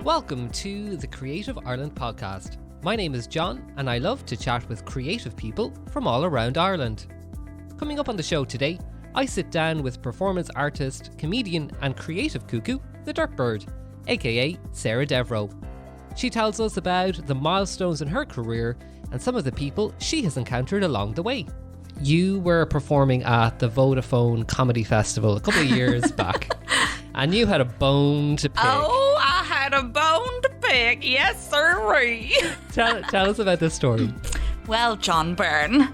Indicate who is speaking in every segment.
Speaker 1: Welcome to the Creative Ireland podcast. My name is John and I love to chat with creative people from all around Ireland. Coming up on the show today, I sit down with performance artist, comedian and creative cuckoo, the Dirtbird, aka Sarah Devereux. She tells us about the milestones in her career and some of the people she has encountered along the way. You were performing at the Vodafone Comedy Festival a couple of years back and you had a bone to pick.
Speaker 2: Oh, I had a bone to pick. Yes, sirree.
Speaker 1: Tell us about this story.
Speaker 2: Well, John Byrne.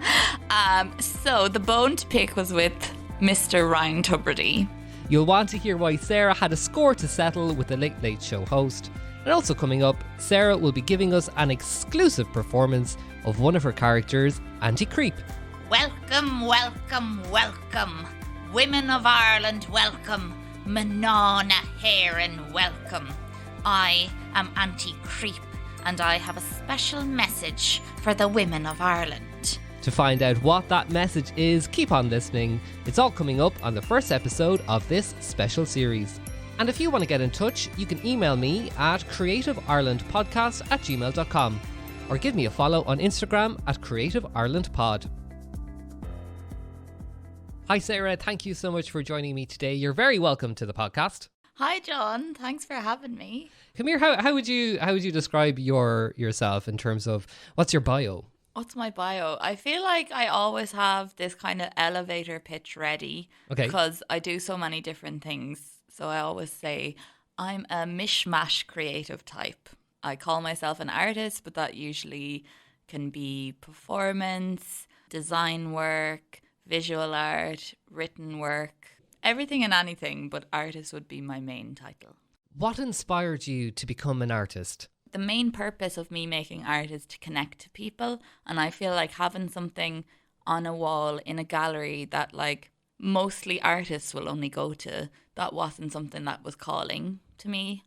Speaker 2: So the bone to pick was with Mr. Ryan Tubridy.
Speaker 1: You'll want to hear why Sarah had a score to settle with the Late Late Show host. And also coming up, Sarah will be giving us an exclusive performance of one of her characters, Auntie Creep.
Speaker 2: Welcome, welcome, welcome. Women of Ireland, welcome. Manana Heron, welcome. I am Auntie Creep, and I have a special message for the women of Ireland.
Speaker 1: To find out what that message is, keep on listening. It's all coming up on the first episode of this special series. And if you want to get in touch, you can email me at creativeirelandpodcast@gmail.com or give me a follow on Instagram at creativeirelandpod. Hi Sarah, thank you so much for joining me today. You're very welcome to the podcast.
Speaker 2: Hi John, thanks for having me.
Speaker 1: Come here, how would you describe yourself in terms of what's your bio?
Speaker 2: What's my bio? I feel like I always have this kind of elevator pitch ready because I do so many different things. So I always say I'm a mishmash creative type. I call myself an artist, but that usually can be performance, design work, visual art, written work, everything and anything, but artist would be my main title.
Speaker 1: What inspired you to become an artist?
Speaker 2: The main purpose of me making art is to connect to people, and I feel like having something on a wall in a gallery that like mostly artists will only go to, that wasn't something that was calling to me.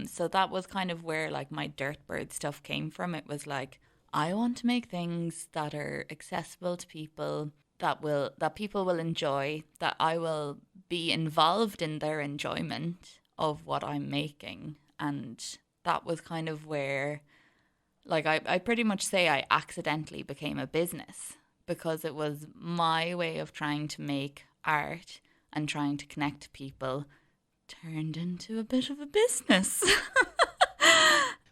Speaker 2: So that was kind of where like my Dirtbird stuff came from. It was like, I want to make things that are accessible to people, that people will enjoy, that I will be involved in their enjoyment of what I'm making. And that was kind of where, like, I pretty much say I accidentally became a business because it was my way of trying to make art and trying to connect to people turned into a bit of a business.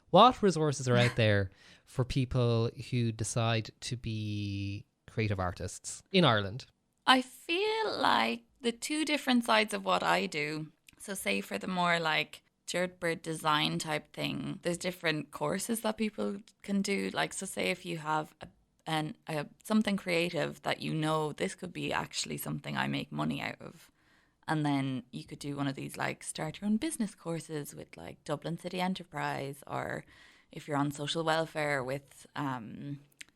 Speaker 1: What resources are out there for people who decide to be creative artists in Ireland?
Speaker 2: I feel like the two different sides of what I do. So say for the more like Dirtbird design type thing, there's different courses that people can do. Like, so say if you have something creative that you know this could be actually something I make money out of, and then you could do one of these like start your own business courses with like Dublin City Enterprise, or if you're on social welfare with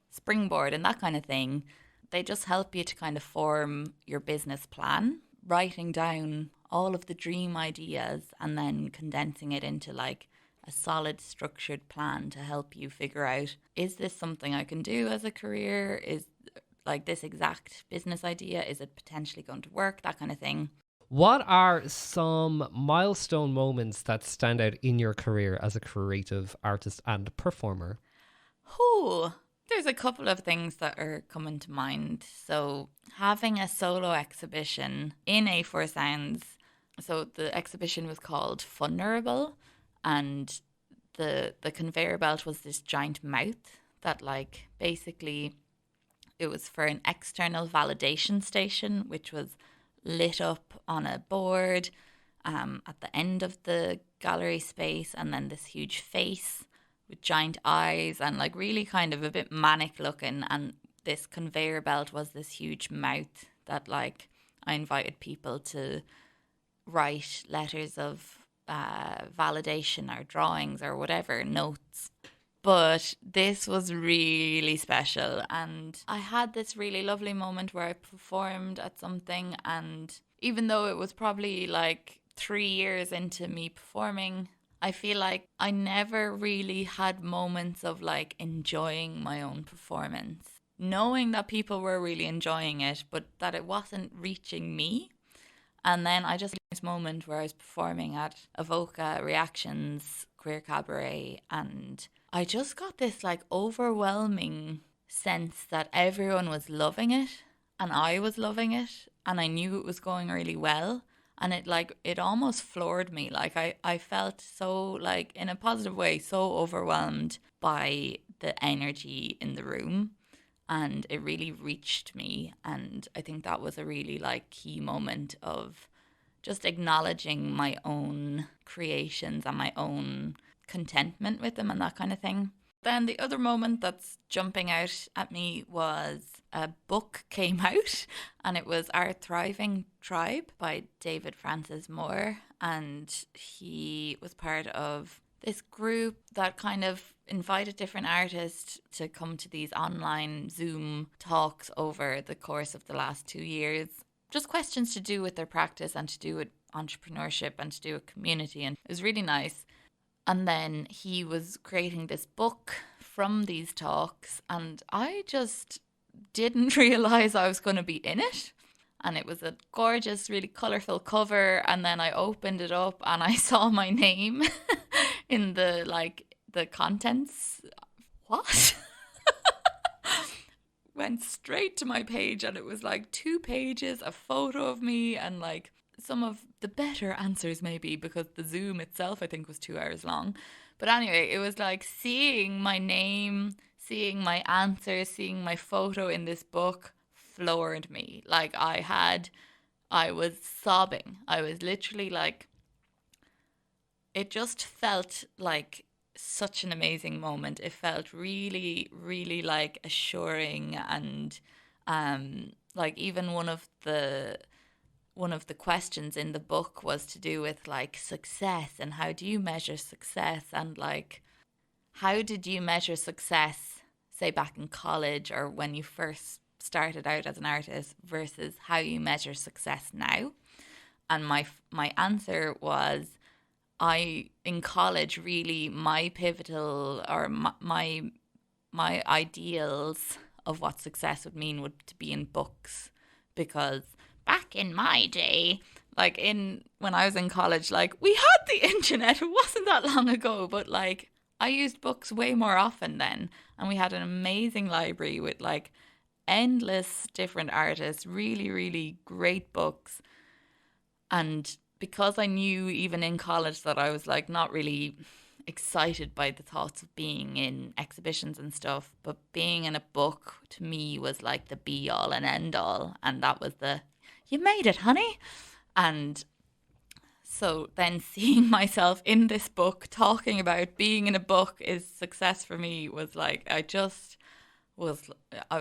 Speaker 2: Springboard and that kind of thing. They just help you to kind of form your business plan, writing down all of the dream ideas and then condensing it into like a solid structured plan to help you figure out, is this something I can do as a career? Is like this exact business idea, is it potentially going to work? That kind of thing.
Speaker 1: What are some milestone moments that stand out in your career as a creative artist and performer?
Speaker 2: There's a couple of things that are coming to mind. So having a solo exhibition in A4 Sounds. So the exhibition was called Vulnerable, and the conveyor belt was this giant mouth that like basically it was for an external validation station, which was lit up on a board at the end of the gallery space, and then this huge face with giant eyes and like really kind of a bit manic looking, and this conveyor belt was this huge mouth that like I invited people to write letters of validation or drawings or whatever, notes. But this was really special, and I had this really lovely moment where I performed at something, and even though it was probably like 3 years into me performing, I feel like I never really had moments of like enjoying my own performance, knowing that people were really enjoying it, but that it wasn't reaching me. And then I just had this moment where I was performing at Avoca Reactions Queer Cabaret, and I just got this like overwhelming sense that everyone was loving it and I was loving it, and I knew it was going really well. And it almost floored me. Like I felt so, like, in a positive way, so overwhelmed by the energy in the room, and it really reached me. And I think that was a really like key moment of just acknowledging my own creations and my own contentment with them and that kind of thing. Then the other moment that's jumping out at me was a book came out, and it was Our Thriving Tribe by David Francis Moore, and he was part of this group that kind of invited different artists to come to these online Zoom talks over the course of the last 2 years. Just questions to do with their practice and to do with entrepreneurship and to do with community, and it was really nice. And then he was creating this book from these talks, and I just didn't realize I was going to be in it. And it was a gorgeous, really colourful cover. And then I opened it up and I saw my name in the contents. What? Went straight to my page, and it was like 2 pages, a photo of me, and like some of the better answers maybe, because the Zoom itself I think was 2 hours long. But anyway, it was like seeing my name, seeing my answers, seeing my photo in this book floored me. Like I was sobbing. I was literally like, it just felt like such an amazing moment. It felt really, really like assuring, and like even one of the questions in the book was to do with like success, and how do you measure success, and like how did you measure success, say back in college or when you first started out as an artist, versus how you measure success now. And my answer was, in college, really my pivotal, or my ideals of what success would mean would to be in books, because back in my day, like when I was in college, like we had the internet. It wasn't that long ago, but like I used books way more often then, and we had an amazing library with like endless different artists, really, really great books. And because I knew even in college that I was like not really excited by the thoughts of being in exhibitions and stuff, but being in a book to me was like the be all and end all, and that was you made it, honey. And so then seeing myself in this book talking about being in a book is success for me was like, I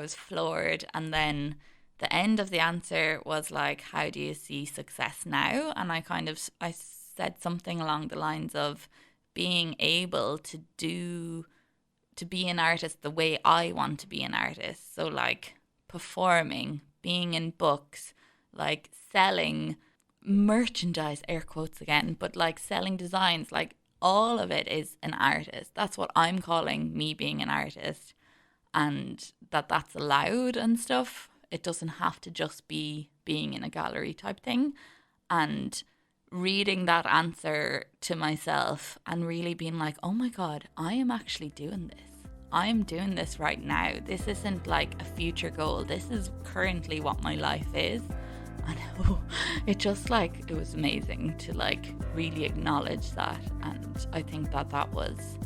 Speaker 2: was floored. And then the end of the answer was like, how do you see success now? And I said something along the lines of being able to be an artist the way I want to be an artist. So like performing, being in books, like selling merchandise, air quotes again, but like selling designs, like all of it is an artist. That's what I'm calling me being an artist, and that's allowed and stuff. It doesn't have to just be being in a gallery type thing. And reading that answer to myself and really being like, oh my God, I am actually doing this. I am doing this right now. This isn't like a future goal. This is currently what my life is. And it just like, it was amazing to like really acknowledge that. And I think that was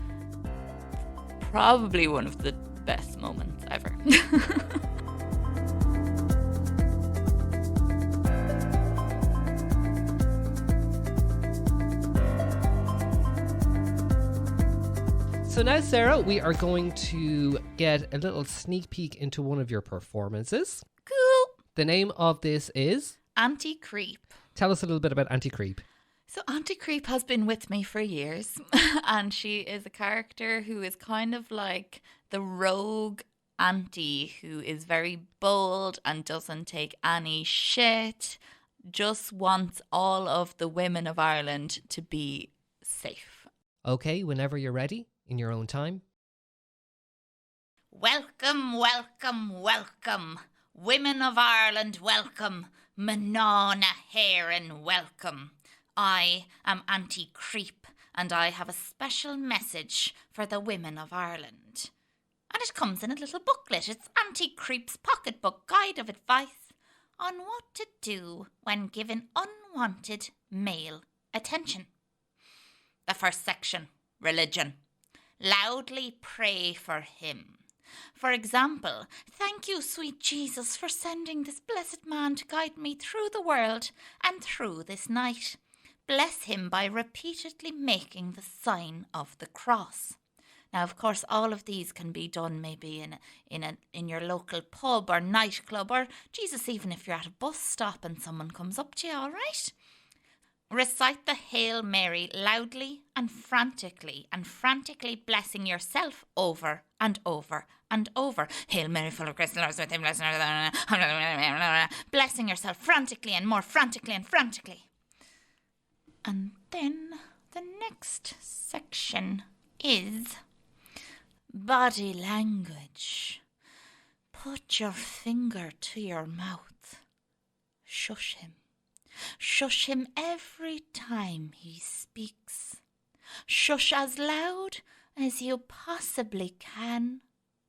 Speaker 2: probably one of the best moments ever.
Speaker 1: So now, Sarah, we are going to get a little sneak peek into one of your performances.
Speaker 2: Cool.
Speaker 1: The name of this is?
Speaker 2: Auntie Creep.
Speaker 1: Tell us a little bit about Auntie Creep.
Speaker 2: So Auntie Creep has been with me for years, and she is a character who is kind of like the rogue auntie who is very bold and doesn't take any shit, just wants all of the women of Ireland to be safe.
Speaker 1: Okay, whenever you're ready, in your own time.
Speaker 2: Welcome, welcome, welcome. Women of Ireland, welcome. Manana hair and welcome. I am Auntie Creep, and I have a special message for the women of Ireland. And it comes in a little booklet. It's Auntie Creep's pocketbook guide of advice on what to do when given unwanted male attention. The first section, religion. Loudly pray for him. For example, thank you, sweet Jesus, for sending this blessed man to guide me through the world and through this night. Bless him by repeatedly making the sign of the cross. Now, of course, all of these can be done maybe in your local pub or nightclub, or Jesus, even if you're at a bus stop and someone comes up to you, all right? Recite the Hail Mary loudly and frantically blessing yourself over and over and over. Hail Mary, full of grace, the Lord is with thee, blessed art thou. Blessing yourself frantically and more frantically and frantically. And then the next section is body language. Put your finger to your mouth. Shush him. Shush him every time he speaks. Shush as loud as you possibly can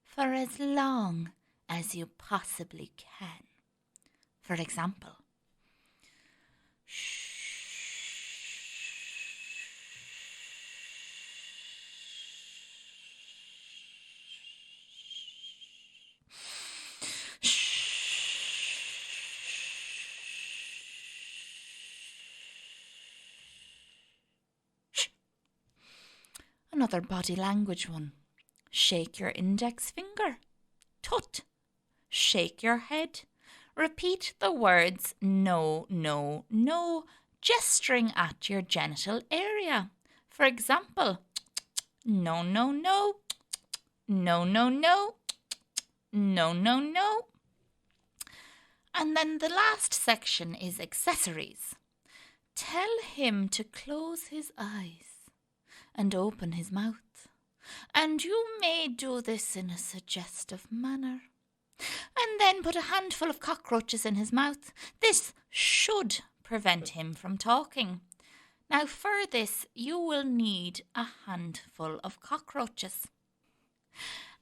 Speaker 2: for as long as you possibly can. For example, shh. Another body language one. Shake your index finger. Tut. Shake your head. Repeat the words no, no, no, gesturing at your genital area. For example, no, no, no, no, no, no, no, no, no. And then the last section is accessories. Tell him to close his eyes and open his mouth, and you may do this in a suggestive manner. And then put a handful of cockroaches in his mouth. This should prevent him from talking. Now for this you will need a handful of cockroaches.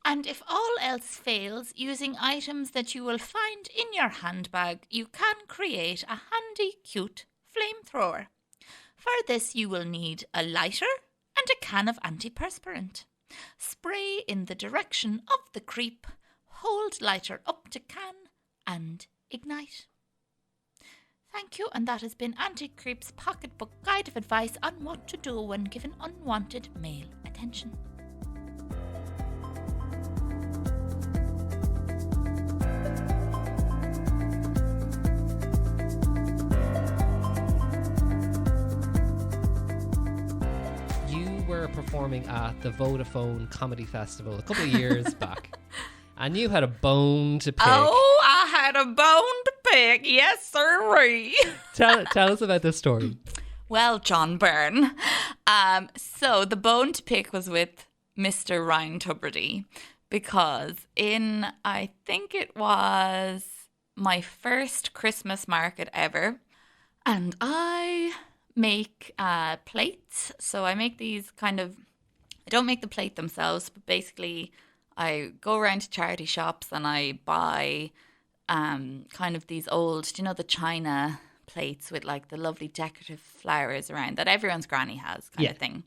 Speaker 2: And if all else fails, using items that you will find in your handbag, you can create a handy, cute flamethrower. For this you will need a lighter and a can of antiperspirant. Spray in the direction of the creep, hold lighter up to can, and ignite. Thank you, and that has been Auntie Creep's pocketbook guide of advice on what to do when given unwanted male attention.
Speaker 1: Performing at the Vodafone Comedy Festival a couple of years back, and you had a bone to pick.
Speaker 2: Oh, I had a bone to pick, yes sirree.
Speaker 1: Tell us about this story.
Speaker 2: Well, John Byrne, so the bone to pick was with Mr. Ryan Tubridy, because I think it was my first Christmas market ever, and I make plates. So I make these I don't make the plate themselves, but basically I go around to charity shops and I buy kind of these old, the china plates with like the lovely decorative flowers around that everyone's granny has kind of thing.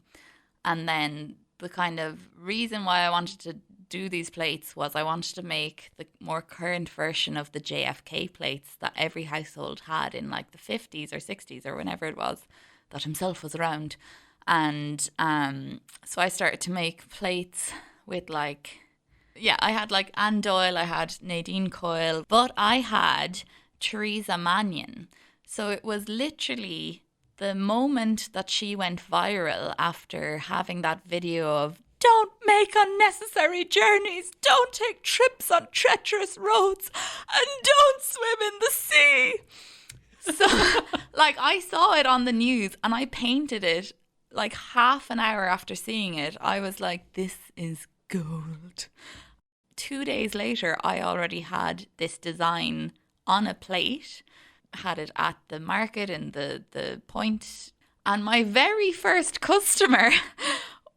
Speaker 2: And then the kind of reason why I wanted to do these plates was I wanted to make the more current version of the JFK plates that every household had in like the 50s or 60s or whenever it was that himself was around. And so I started to make plates with I had like Anne Doyle, I had Nadine Coyle, but I had Theresa Mannion. So it was literally the moment that she went viral after having that video of "Don't make unnecessary journeys, don't take trips on treacherous roads, and don't swim in the sea." So I saw it on the news and I painted it like half an hour after seeing it. I was like, this is gold. 2 days later, I already had this design on a plate had it at the market in the point. And my very first customer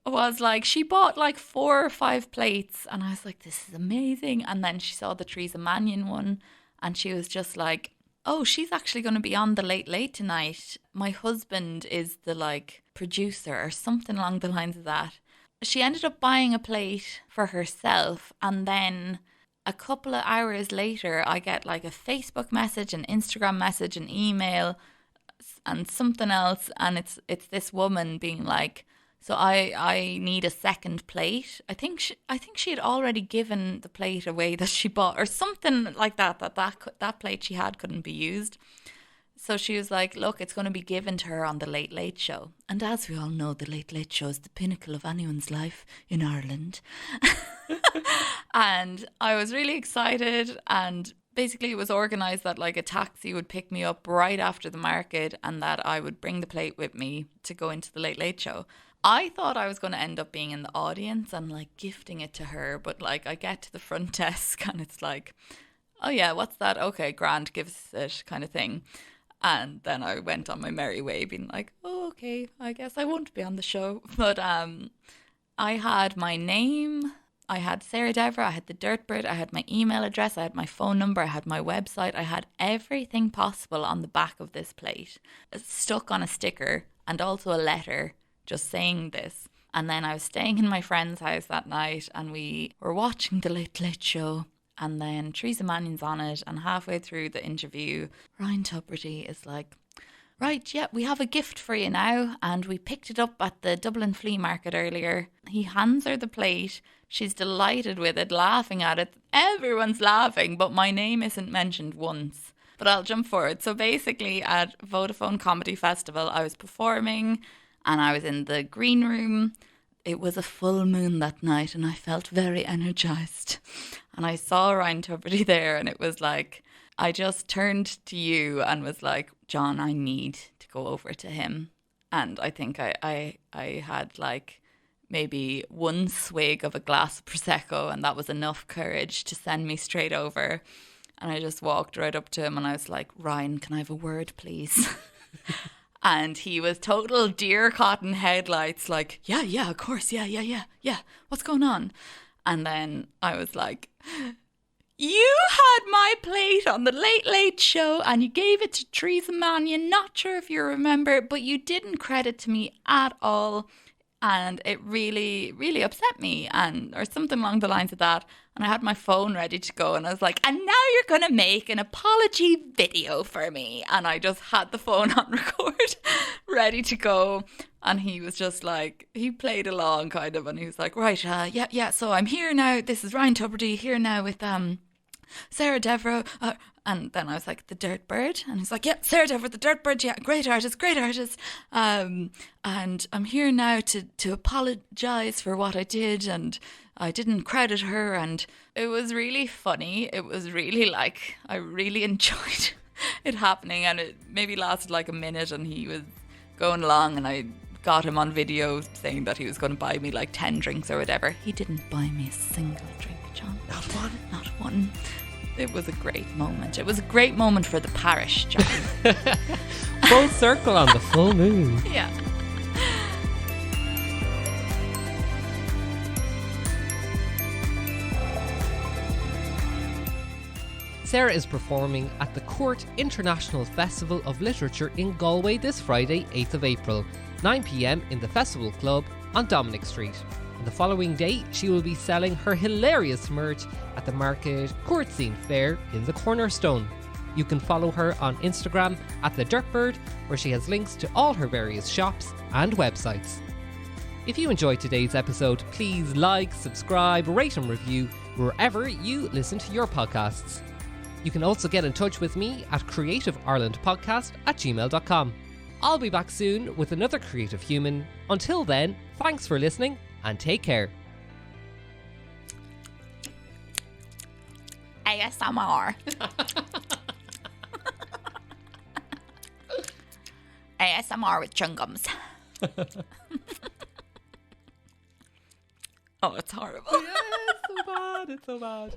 Speaker 2: was like, she bought like 4 or 5 plates. And I was like, this is amazing. And then she saw the Theresa Mannion one. And she was just like, oh, she's actually going to be on the Late Late tonight. My husband is the like producer or something along the lines of that. She ended up buying a plate for herself. And then a couple of hours later, I get like a Facebook message, an Instagram message, an email, and something else, and it's this woman being like, so I need a second plate. I think she had already given the plate away that she bought, or something like that plate she had couldn't be used. So she was like, look, it's going to be given to her on the Late Late Show. And as we all know, the Late Late Show is the pinnacle of anyone's life in Ireland. And I was really excited, and basically it was organised that like a taxi would pick me up right after the market and that I would bring the plate with me to go into the Late Late Show. I thought I was going to end up being in the audience and like gifting it to her, but like I get to the front desk and it's like, oh yeah, what's that? Okay, grand, gives it kind of thing. And then I went on my merry way being like, oh, okay, I guess I won't be on the show. But I had my name, I had Sarah Devereux, I had the Dirtbird, I had my email address, I had my phone number, I had my website, I had everything possible on the back of this plate, stuck on a sticker, and also a letter just saying this. And then I was staying in my friend's house that night and we were watching the Late Late Show, and then Theresa Mannion's on it, and halfway through the interview, Ryan Tubridy is like, right, yeah, we have a gift for you now, and we picked it up at the Dublin Flea Market earlier. He hands her the plate. She's delighted with it, laughing at it. Everyone's laughing, but my name isn't mentioned once. But I'll jump forward. So basically at Vodafone Comedy Festival, I was performing and I was in the green room. It was a full moon that night and I felt very energised. And I saw Ryan Tubridy there, and it was like, I just turned to you and was like, John, I need to go over to him. And I think I had like maybe one swig of a glass of Prosecco, and that was enough courage to send me straight over. And I just walked right up to him and I was like, Ryan, can I have a word, please? And he was total deer cotton headlights, like, yeah, of course, yeah. What's going on? And then I was like, you had my plate on the Late Late Show and you gave it to Theresa Mannion. Not sure if you remember, but you didn't credit to me at all. And it really, really upset me, or something along the lines of that. And I had my phone ready to go and I was like, and now you're going to make an apology video for me. And I just had the phone on record, ready to go. And he was just like, he played along kind of, and he was like, right, yeah, so I'm here now. This is Ryan Tubridy here now with Sarah Devereux. And then I was like, the Dirtbird? And he's like, yeah, Sarah Devereux, the Dirtbird, yeah, great artist. And I'm here now to apologise for what I did, and I didn't credit her. And it was really funny. It was really like, I really enjoyed it happening, and it maybe lasted like a minute, and he was going along, and I got him on video saying that he was going to buy me like 10 drinks or whatever. He didn't buy me a single drink, John.
Speaker 1: Not one?
Speaker 2: Not one. It was a great moment. It was a great moment for the parish, John.
Speaker 1: Full circle on the full moon.
Speaker 2: Yeah.
Speaker 1: Sarah is performing at the Cúirt International Festival of Literature in Galway this Friday, 8th of April, 9 p.m. in the Festival Club on Dominick Street. And the following day, she will be selling her hilarious merch at the market Cúirt Scene Fair in the Cornerstone. You can follow her on Instagram at The Dirtbird, where she has links to all her various shops and websites. If you enjoyed today's episode, please like, subscribe, rate and review wherever you listen to your podcasts. You can also get in touch with me at creativeirelandpodcast@gmail.com. I'll be back soon with another creative human. Until then, thanks for listening and take care.
Speaker 2: ASMR. ASMR with chewing-gums. Oh, it's horrible.
Speaker 1: Yeah, it's so bad.